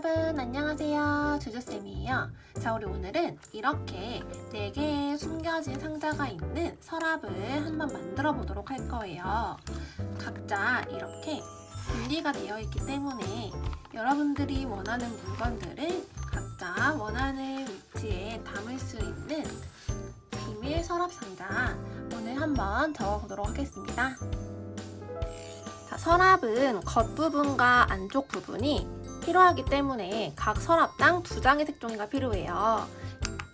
여러분 안녕하세요, 주주쌤이에요. 자, 우리 오늘은 이렇게 4개의 숨겨진 상자가 있는 서랍을 한번 만들어 보도록 할 거예요. 각자 이렇게 분리가 되어 있기 때문에 여러분들이 원하는 물건들을 각자 원하는 위치에 담을 수 있는 비밀 서랍 상자 오늘 한번 적어 보도록 하겠습니다. 자, 서랍은 겉부분과 안쪽 부분이 필요하기 때문에 각 서랍당 2장의 색종이가 필요해요.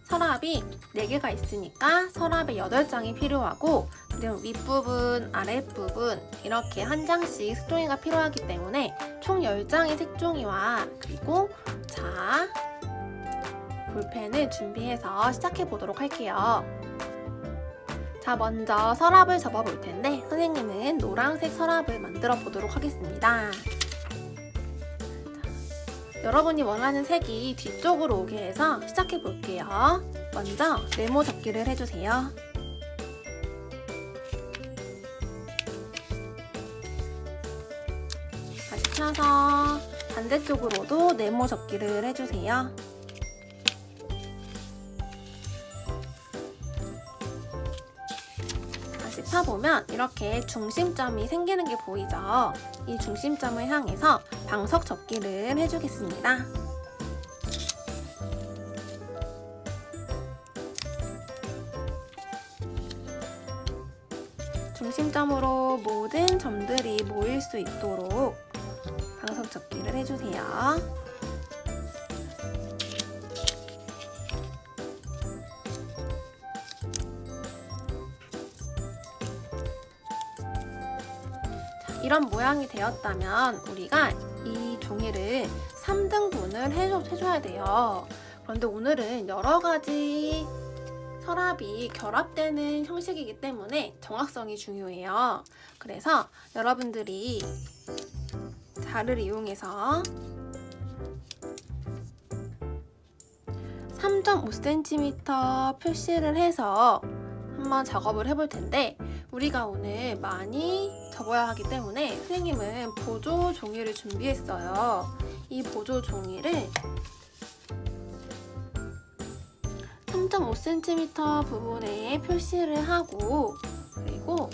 서랍이 4개가 있으니까 서랍에 8장이 필요하고, 그리고 윗부분, 아랫부분 이렇게 한 장씩 색종이가 필요하기 때문에 총 10장의 색종이와 그리고 자, 볼펜을 준비해서 시작해 보도록 할게요. 자, 먼저 서랍을 접어 볼 텐데 선생님은 노란색 서랍을 만들어 보도록 하겠습니다. 여러분이 원하는 색이 뒤쪽으로 오게 해서 시작해 볼게요. 먼저 네모 접기를 해주세요. 다시 펴서 반대쪽으로도 네모 접기를 해주세요. 다시 펴보면 이렇게 중심점이 생기는 게 보이죠? 이 중심점을 향해서 방석 접기를 해주겠습니다. 중심점으로 모든 점들이 모일 수 있도록 방석 접기를 해주세요. 이런 모양이 되었다면 우리가 이 종이를 3등분을 해줘야 돼요. 그런데 오늘은 여러 가지 서랍이 결합되는 형식이기 때문에 정확성이 중요해요. 그래서 여러분들이 자를 이용해서 3.5cm 표시를 해서 한번 작업을 해볼 텐데, 우리가 오늘 많이 접어야 하기 때문에 선생님은 보조 종이를 준비했어요. 이 보조 종이를 3.5cm 부분에 표시를 하고, 그리고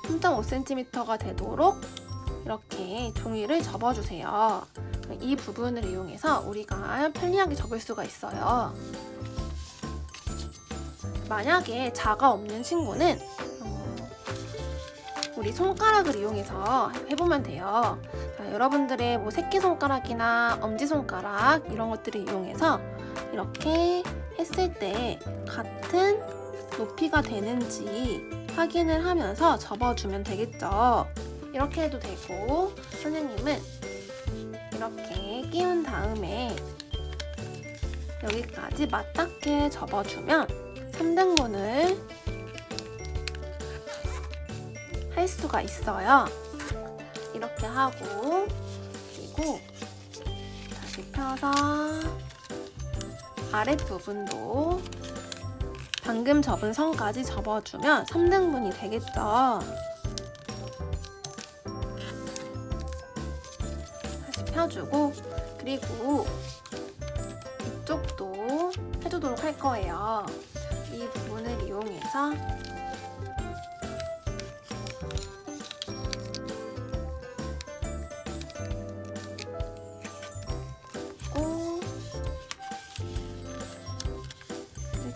3.5cm가 되도록 이렇게 종이를 접어주세요. 이 부분을 이용해서 우리가 편리하게 접을 수가 있어요. 만약에 자가 없는 친구는 우리 손가락을 이용해서 해보면 돼요. 자, 여러분들의 뭐 새끼손가락이나 엄지손가락 이런 것들을 이용해서 이렇게 했을 때 같은 높이가 되는지 확인을 하면서 접어주면 되겠죠. 이렇게 해도 되고, 선생님은 이렇게 끼운 다음에 여기까지 맞닿게 접어주면 3등분을 할 수가 있어요. 이렇게 하고, 그리고 다시 펴서 아랫부분도 방금 접은 선까지 접어주면 3등분이 되겠죠. 다시 펴주고, 그리고 이쪽도 해주도록 할 거예요. 이 부분을 이용해서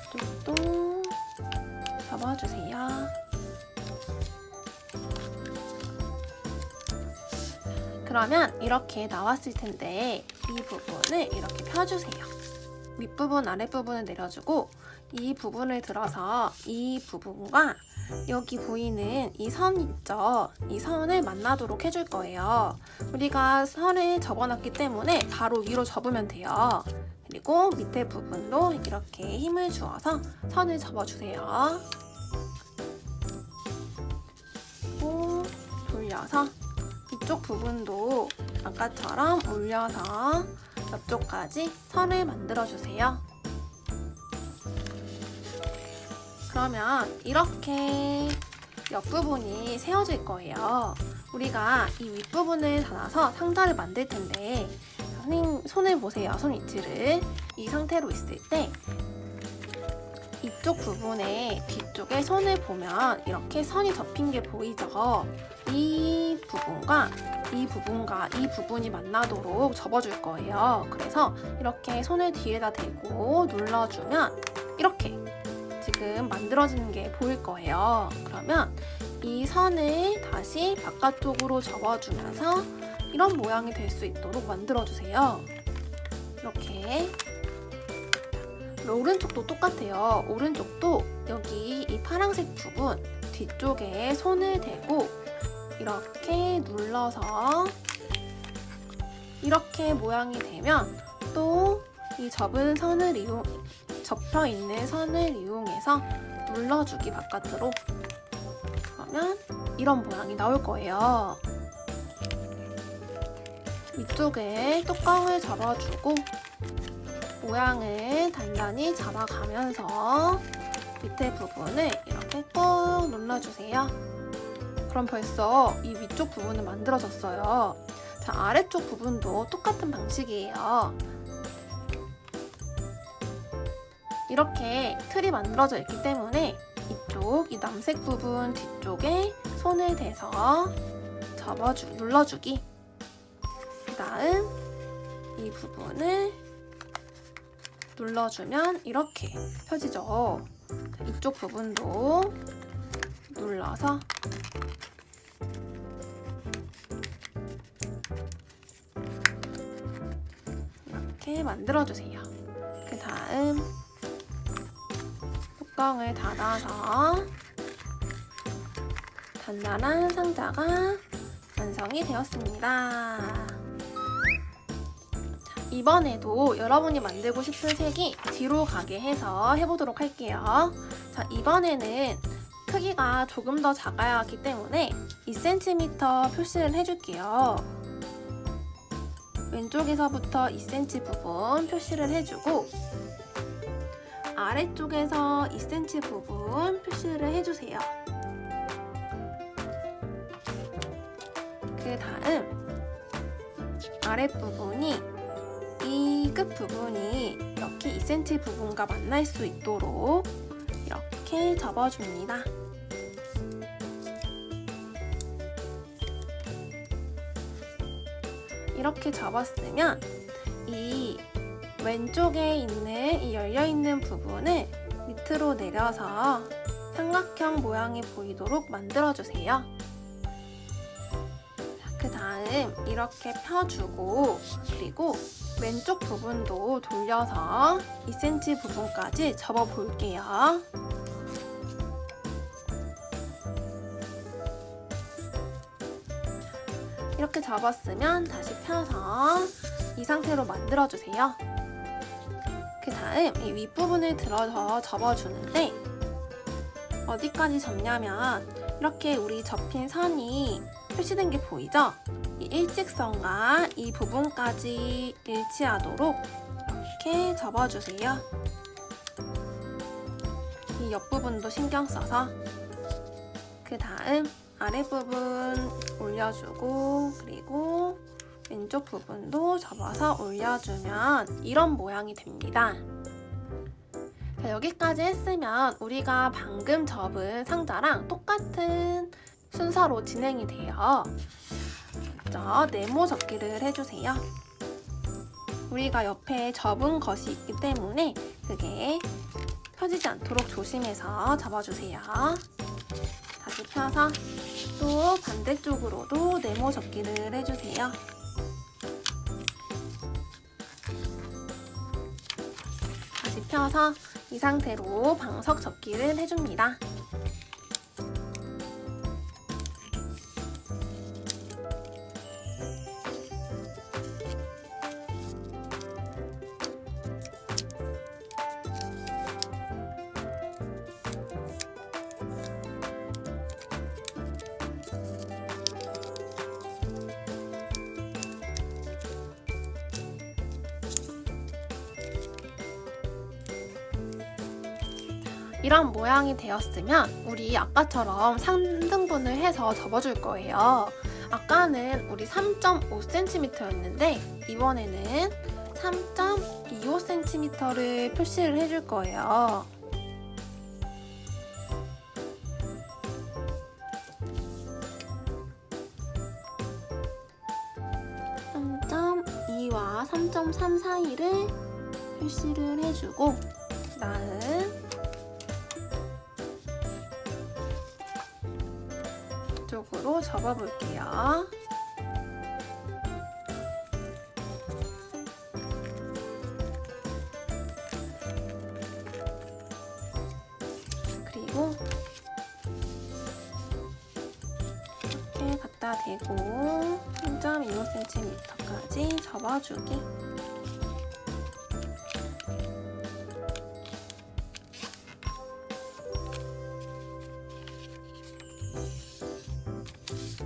이쪽도 접어주세요. 그러면 이렇게 나왔을 텐데 이 부분을 이렇게 펴주세요. 윗부분, 아랫부분을 내려주고 이 부분을 들어서 이 부분과 여기 보이는 이 선 있죠? 이 선을 만나도록 해줄 거예요. 우리가 선을 접어놨기 때문에 바로 위로 접으면 돼요. 그리고 밑에 부분도 이렇게 힘을 주어서 선을 접어주세요. 그리고 돌려서 이쪽 부분도 아까처럼 올려서 옆쪽까지 선을 만들어주세요. 그러면 이렇게 옆부분이 세워질 거예요. 우리가 이 윗부분을 닫아서 상자를 만들 텐데, 선생님 손을 보세요. 손 위치를. 이 상태로 있을 때 이쪽 부분에 뒤쪽에 손을 보면 이렇게 선이 접힌 게 보이죠? 이 부분과 이 부분이 만나도록 접어줄 거예요. 그래서 이렇게 손을 뒤에다 대고 눌러주면 이렇게 지금 만들어지는 게 보일 거예요. 그러면 이 선을 다시 바깥쪽으로 접어주면서 이런 모양이 될 수 있도록 만들어주세요. 이렇게. 오른쪽도 똑같아요. 오른쪽도 여기 이 파란색 부분 뒤쪽에 손을 대고 이렇게 눌러서 이렇게 모양이 되면 또 이 접혀 있는 선을 이용해서 눌러주기 바깥으로. 그러면 이런 모양이 나올 거예요. 이쪽에 뚜껑을 접어주고 모양을 단단히 잡아가면서 밑에 부분을 이렇게 꾹 눌러주세요. 그럼 벌써 이 위쪽 부분은 만들어졌어요. 자, 아래쪽 부분도 똑같은 방식이에요. 이렇게 틀이 만들어져 있기 때문에 이쪽, 이 남색 부분 뒤쪽에 손을 대서 눌러주기. 그 다음 이 부분을 눌러주면 이렇게 펴지죠. 이쪽 부분도 눌러서 이렇게 만들어주세요. 그 다음 뚜껑을 닫아서 단단한 상자가 완성이 되었습니다. 이번에도 여러분이 만들고 싶은 색이 뒤로 가게 해서 해보도록 할게요. 자, 이번에는 크기가 조금 더 작아야 하기 때문에 2cm 표시를 해줄게요. 왼쪽에서부터 2cm 부분 표시를 해주고 아래쪽에서 2cm 부분 표시를 해주세요. 그 다음 아랫부분이 이 끝부분이 이렇게 2cm 부분과 만날 수 있도록 이렇게 접어줍니다. 이렇게 접었으면 이 왼쪽에 있는 이 열려있는 부분을 밑으로 내려서 삼각형 모양이 보이도록 만들어주세요. 그 다음 이렇게 펴주고 그리고 왼쪽 부분도 돌려서 2cm 부분까지 접어 볼게요. 이렇게 접었으면 다시 펴서 이 상태로 만들어주세요. 그 다음 이 윗부분을 들어서 접어주는데 어디까지 접냐면 이렇게 우리 접힌 선이 표시된 게 보이죠? 이 일직선과 이 부분까지 일치하도록 이렇게 접어주세요. 이 옆부분도 신경 써서 그 다음 아랫부분 올려주고 그리고 왼쪽 부분도 접어서 올려주면 이런 모양이 됩니다. 자, 여기까지 했으면 우리가 방금 접은 상자랑 똑같은 순서로 진행이 돼요. 먼저 네모 접기를 해주세요. 우리가 옆에 접은 것이 있기 때문에 그게 펴지지 않도록 조심해서 접어주세요. 다시 펴서 또 반대쪽으로도 네모 접기를 해주세요. 다시 펴서 이 상태로 방석 접기를 해줍니다. 이런 모양이 되었으면 우리 아까처럼 3등분을 해서 접어줄 거예요. 아까는 우리 3.5cm였는데 이번에는 3.25cm를 표시를 해줄 거예요. 3.2와 3.3 사이를 표시를 해주고 다음 이쪽으로 접어볼게요. 그리고 이렇게 갖다 대고 3.25cm까지 접어주기.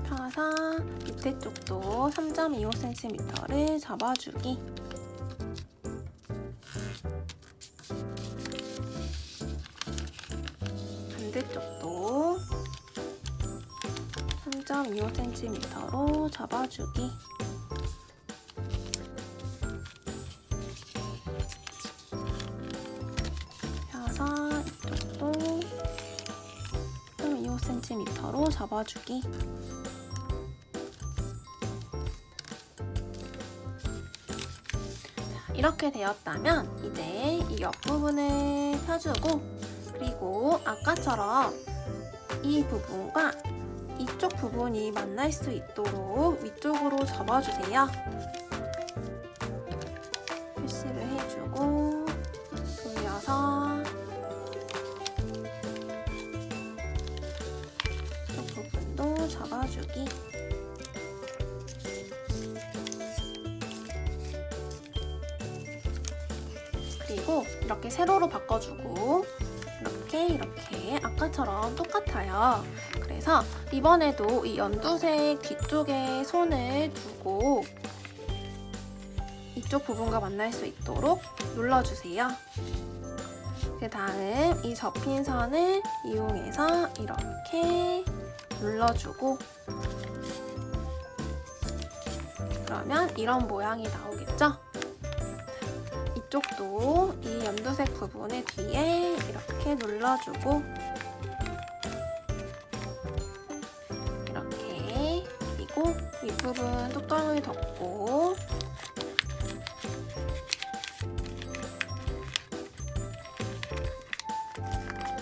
펴서 밑에 쪽도 3.25cm를 접어주기. 반대쪽도 3.25cm로 접어주기. 펴서 이쪽도 3.25cm로 접어주기. 이렇게 되었다면 이제 이 옆부분을 펴주고 그리고 아까처럼 이 부분과 이쪽 부분이 만날 수 있도록 위쪽으로 접어주세요. 표시를 해주고 돌려서 이쪽 부분도 접어주기. 그리고 이렇게 세로로 바꿔주고 이렇게 아까처럼 똑같아요. 그래서 이번에도 이 연두색 뒤쪽에 손을 두고 이쪽 부분과 만날 수 있도록 눌러주세요. 그 다음 이 접힌 선을 이용해서 이렇게 눌러주고 그러면 이런 모양이 나오겠죠? 이쪽도 이 연두색 부분의 뒤에 이렇게 눌러주고 이렇게 그리고 윗부분 뚜껑을 덮고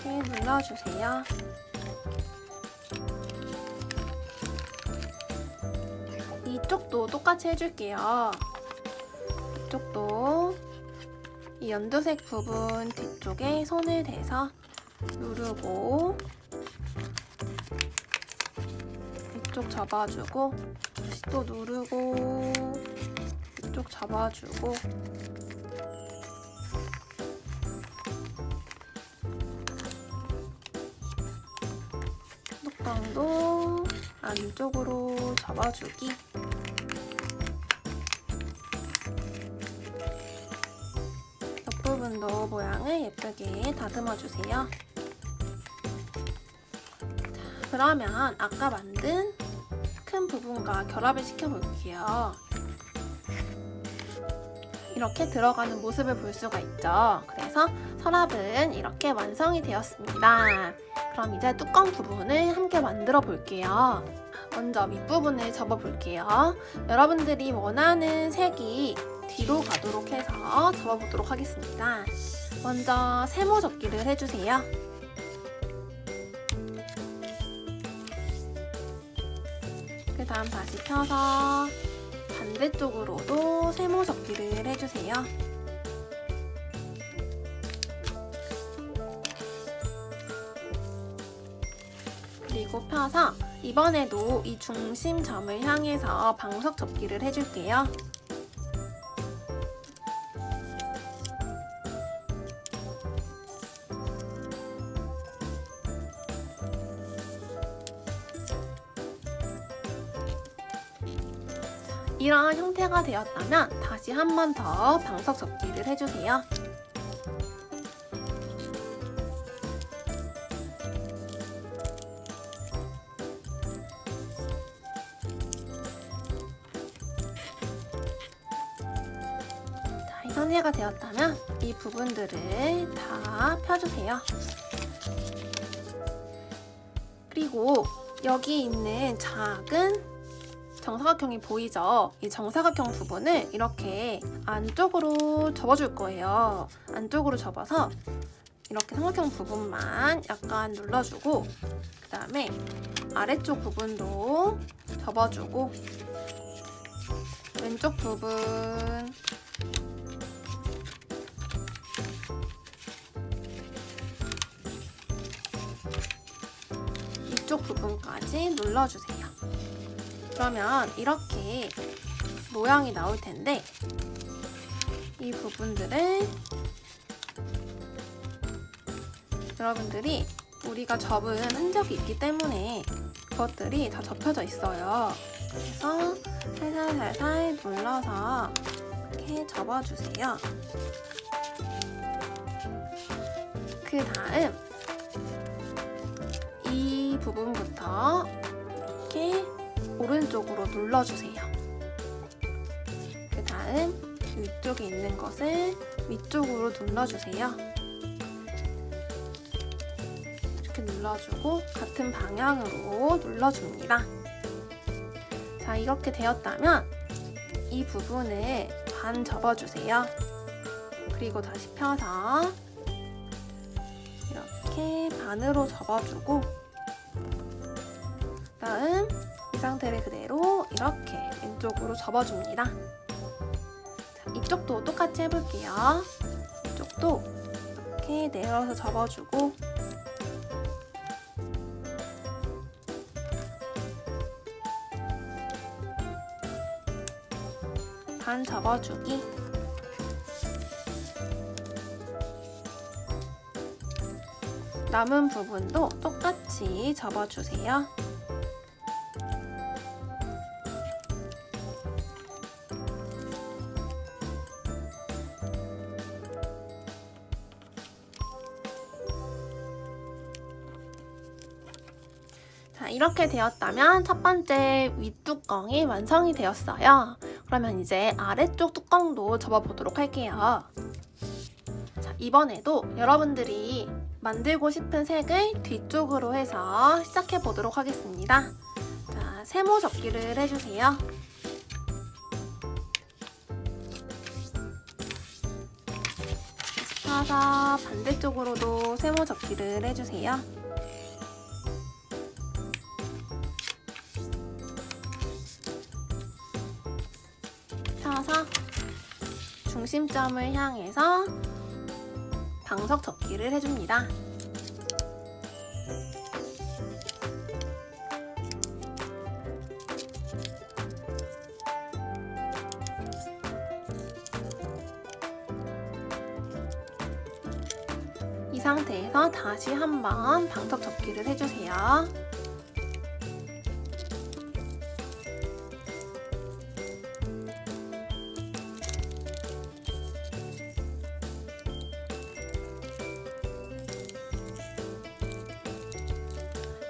이렇게 눌러주세요. 이쪽도 똑같이 해줄게요. 이쪽도 이 연두색 부분 뒤쪽에 손을 대서 누르고 이쪽 잡아주고 다시 또 누르고 이쪽 잡아주고 뚜껑도 안쪽으로 잡아주기. 옆부분도 모양을 예쁘게 다듬어 주세요. 그러면 아까 만든 큰 부분과 결합을 시켜볼게요. 이렇게 들어가는 모습을 볼 수가 있죠. 그래서 서랍은 이렇게 완성이 되었습니다. 그럼 이제 뚜껑 부분을 함께 만들어 볼게요. 먼저 윗부분을 접어 볼게요. 여러분들이 원하는 색이 뒤로 가도록 해서 접어보도록 하겠습니다. 먼저 세모 접기를 해주세요. 그 다음 다시 펴서 반대쪽으로도 세모 접기를 해주세요. 그리고 펴서 이번에도 이 중심점을 향해서 방석 접기를 해줄게요. 이런 형태가 되었다면 다시 한 번 더 방석 접기를 해주세요. 상태가 되었다면 이 부분들을 다 펴주세요. 그리고 여기 있는 작은 정사각형이 보이죠? 이 정사각형 부분을 이렇게 안쪽으로 접어줄 거예요. 안쪽으로 접어서 이렇게 삼각형 부분만 약간 눌러주고, 그 다음에 아래쪽 부분도 접어주고, 왼쪽 부분, 이쪽 부분까지 눌러주세요. 그러면 이렇게 모양이 나올 텐데, 이 부분들을 여러분들이 우리가 접은 흔적이 있기 때문에 그것들이 다 접혀져 있어요. 그래서 살살살살 눌러서 이렇게 접어주세요. 그 다음 이 부분부터 이렇게 오른쪽으로 눌러주세요. 그 다음 위쪽에 있는 것을 위쪽으로 눌러주세요. 이렇게 눌러주고 같은 방향으로 눌러줍니다. 자, 이렇게 되었다면 이 부분을 반 접어주세요. 그리고 다시 펴서 이렇게 반으로 접어주고, 다음 이 상태를 그대로 이렇게 왼쪽으로 접어줍니다. 자, 이쪽도 똑같이 해볼게요. 이쪽도 이렇게 내려서 접어주고, 반 접어주기, 남은 부분도 똑같이 접어주세요. 자, 이렇게 되었다면 첫 번째 윗뚜껑이 완성이 되었어요. 그러면 이제 아래쪽 뚜껑도 접어보도록 할게요. 자, 이번에도 여러분들이 만들고 싶은 색을 뒤쪽으로 해서 시작해 보도록 하겠습니다. 자, 세모 접기를 해주세요. 펴서 반대쪽으로도 세모 접기를 해주세요. 펴서 중심점을 향해서 방석 접기를 해줍니다. 이 상태에서 다시 한번 방석 접기를 해주세요.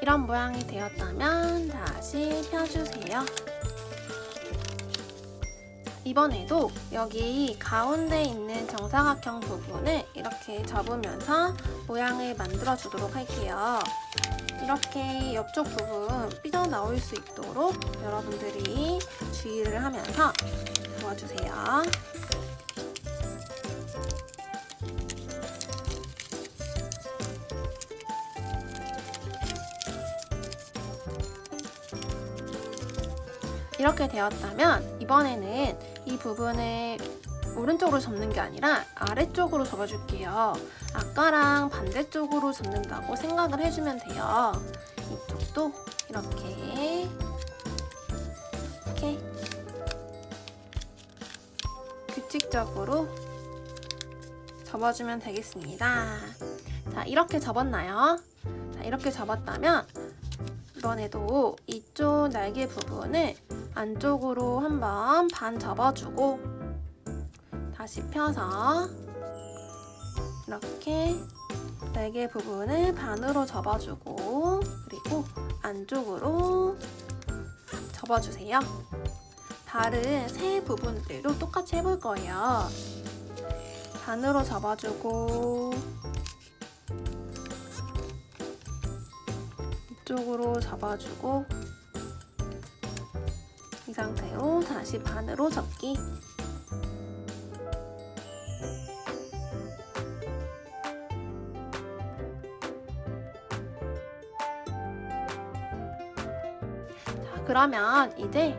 이런 모양이 되었다면 다시 펴주세요. 이번에도 여기 가운데 있는 정사각형 부분을 이렇게 접으면서 모양을 만들어 주도록 할게요. 이렇게 옆쪽 부분 삐져나올 수 있도록 여러분들이 주의를 하면서 도와주세요. 이렇게 되었다면 이번에는 이 부분을 오른쪽으로 접는 게 아니라 아래쪽으로 접어줄게요. 아까랑 반대쪽으로 접는다고 생각을 해주면 돼요. 이쪽도 이렇게 규칙적으로 접어주면 되겠습니다. 자, 이렇게 접었나요? 자, 이렇게 접었다면 이번에도 이쪽 날개 부분을 안쪽으로 한번 반 접어주고 다시 펴서 이렇게 날개 부분을 반으로 접어주고 그리고 안쪽으로 접어주세요. 다른 세 부분들도 똑같이 해볼 거예요. 반으로 접어주고 이쪽으로 접어주고 이 상태로 다시 반으로 접기. 자, 그러면 이제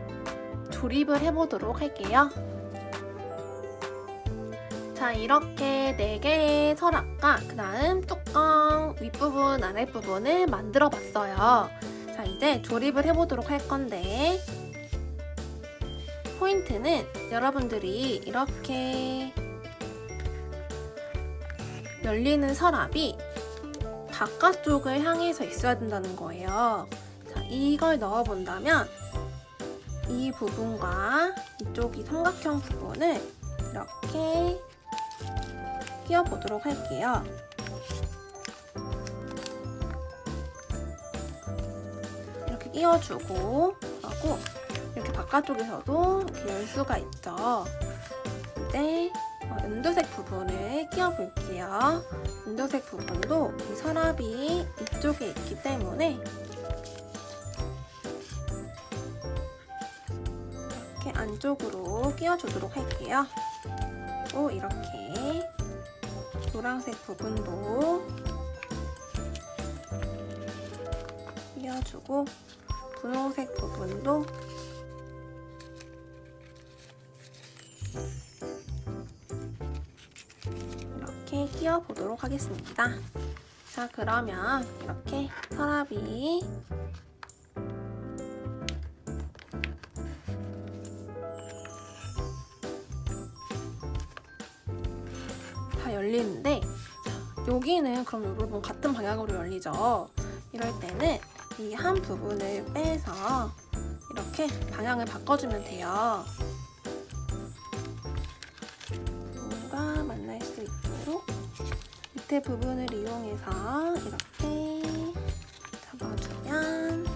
조립을 해보도록 할게요. 자, 이렇게 4개의 서랍과 그 다음 뚜껑 윗부분, 아랫부분을 만들어 봤어요. 자, 이제 조립을 해보도록 할 건데 포인트는 여러분들이 이렇게 열리는 서랍이 바깥쪽을 향해서 있어야 된다는 거예요. 자, 이걸 넣어 본다면 이 부분과 이쪽 삼각형 부분을 이렇게 끼워 보도록 할게요. 이렇게 끼워주고 하고 이렇게 바깥쪽에서도 이렇게 열 수가 있죠. 이제 은두색 부분을 끼워 볼게요. 은두색 부분도 이 서랍이 이쪽에 있기 때문에 이렇게 안쪽으로 끼워주도록 할게요. 또 이렇게 노란색 부분도 끼워주고 분홍색 부분도 이렇게 끼워 보도록 하겠습니다. 자, 그러면 이렇게 서랍이 다 열리는데 여기는 그럼 여러분 같은 방향으로 열리죠. 이럴 때는 이 한 부분을 빼서 이렇게 방향을 바꿔주면 돼요. 부분과 만날 수 있도록 밑에 부분을 이용해서 이렇게 잡아주면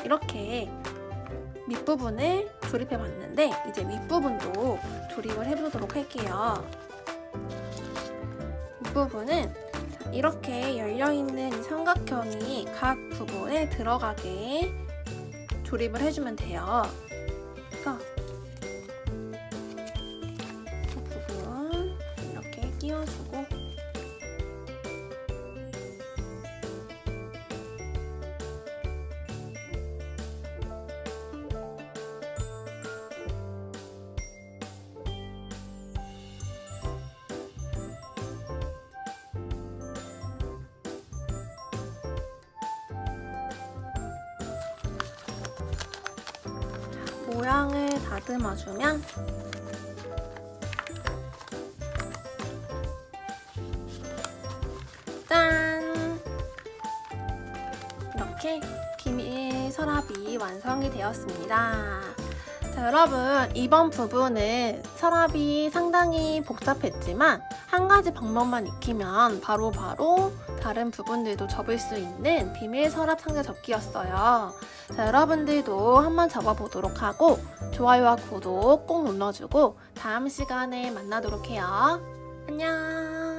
이렇게 밑부분을 조립해 봤는데 이제 윗부분도 조립을 해보도록 할게요. 윗부분은 이렇게 열려있는 이 삼각형이 각 부분에 들어가게 조립을 해주면 돼요. 그래서 이 부분 이렇게 끼워주고 모양을 다듬어주면 짠! 이렇게 비밀 서랍이 완성이 되었습니다. 자, 여러분 이번 부분은 서랍이 상당히 복잡했지만 한 가지 방법만 익히면 바로바로 다른 부분들도 접을 수 있는 비밀 서랍 상자 접기였어요. 자, 여러분들도 한번 접어보도록 하고 좋아요와 구독 꼭 눌러주고 다음 시간에 만나도록 해요. 안녕!